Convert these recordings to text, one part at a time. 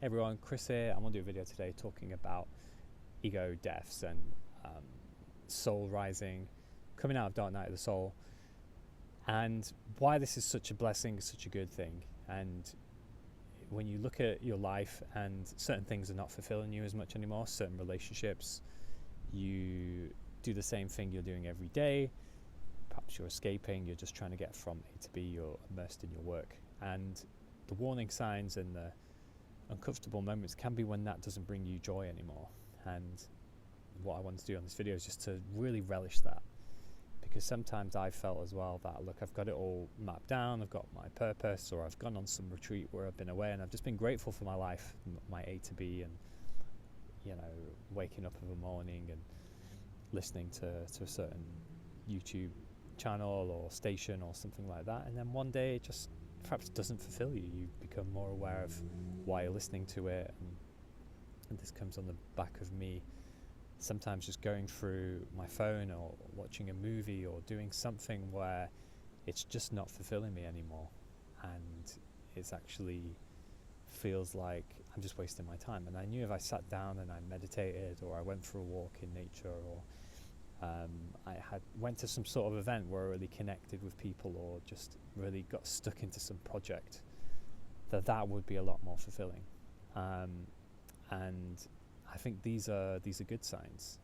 Hey everyone, Chris here. I'm going to do a video today talking about ego deaths and soul rising, coming out of Dark Night of the Soul, and why this is such a blessing, such a good thing. And when you look at your life and certain things are not fulfilling you as much anymore, certain relationships, you do the same thing you're doing every day, perhaps you're escaping, you're just trying to get from A to B, you're immersed in your work. And the warning signs and the uncomfortable moments can be when that doesn't bring you joy anymore. And what I want to do on this video is just to really relish that, because sometimes I felt as well that, look, I've got it all mapped down, I've got my purpose, or I've gone on some retreat where I've been away and I've just been grateful for my life, my A to B, and waking up of a morning and listening to a certain YouTube channel or station or something like that, and then one day it just perhaps doesn't fulfill you. You become more aware of why you're listening to it, and this comes on the back of me sometimes just going through my phone or watching a movie or doing something where it's just not fulfilling me anymore, and it's actually feels like I'm just wasting my time. And I knew if I sat down and I meditated, or I went for a walk in nature, or I went to some sort of event where I really connected with people, or just really got stuck into some project, that would be a lot more fulfilling. And I think these are good signs,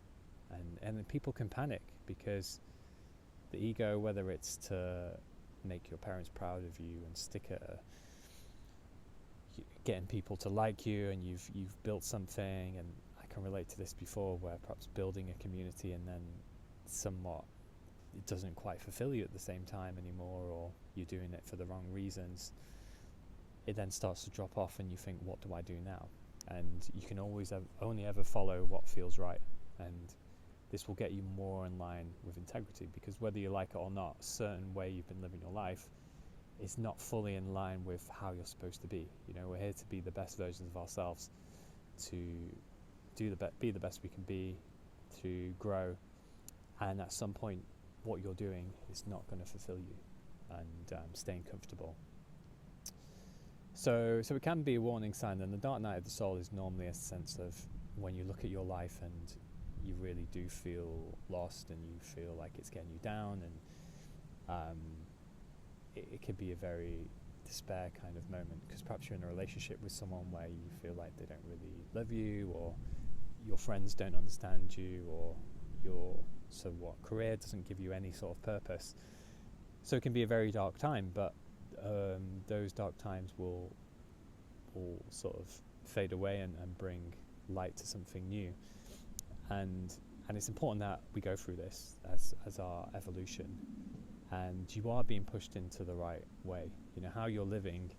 and then people can panic because the ego, whether it's to make your parents proud of you and stick at getting people to like you, and you've built something, and I can relate to this before, where perhaps building a community and then somewhat it doesn't quite fulfill you at the same time anymore, or you're doing it for the wrong reasons, it then starts to drop off and you think, what do I do now? And you can always only ever follow what feels right, and this will get you more in line with integrity, because whether you like it or not, a certain way you've been living your life is not fully in line with how you're supposed to be. We're here to be the best versions of ourselves, to be the best we can be, to grow, and at some point what you're doing is not going to fulfill you, and staying comfortable. So it can be a warning sign. And the Dark Night of the Soul is normally a sense of when you look at your life and you really do feel lost, and you feel like it's getting you down, and it could be a very despair kind of moment, because perhaps you're in a relationship with someone where you feel like they don't really love you, or your friends don't understand you, or your career doesn't give you any sort of purpose. So it can be a very dark time, but those dark times will sort of fade away and bring light to something new. And it's important that we go through this as our evolution, and you are being pushed into the right way. How you're living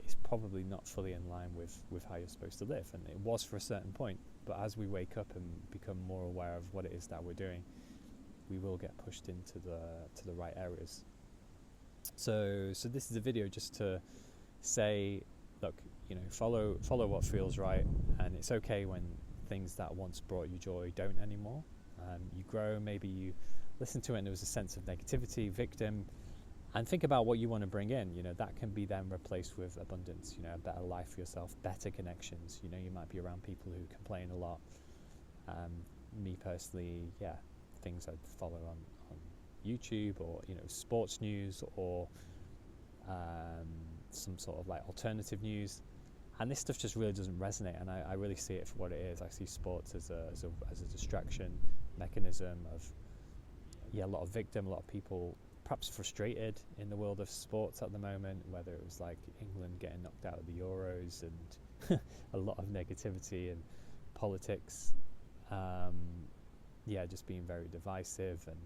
is probably not fully in line with how you're supposed to live, and it was for a certain point, but as we wake up and become more aware of what it is that we're doing, we will get pushed into the right areas. So this is a video just to say, look, follow what feels right, and it's okay when things that once brought you joy don't anymore. You grow, maybe you listen to it and there was a sense of negativity, victim, and think about what you want to bring in. That can be then replaced with abundance, a better life for yourself, better connections. You might be around people who complain a lot. Me personally, things I'd follow on YouTube, or sports news, or some sort of like alternative news, and this stuff just really doesn't resonate. And I really see it for what it is. I see sports as a distraction mechanism of a lot of victim, a lot of people perhaps frustrated in the world of sports at the moment, whether it was like England getting knocked out of the Euros, and a lot of negativity and politics, just being very divisive, and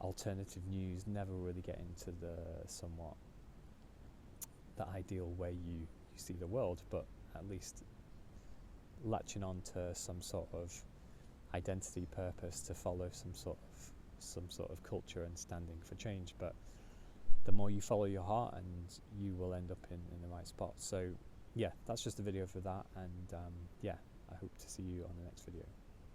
alternative news never really getting to the ideal way you see the world, but at least latching on to some sort of identity, purpose, to follow some sort of culture and standing for change. But the more you follow your heart, and you will end up in the right spot. So that's just a video for that, and I hope to see you on the next video.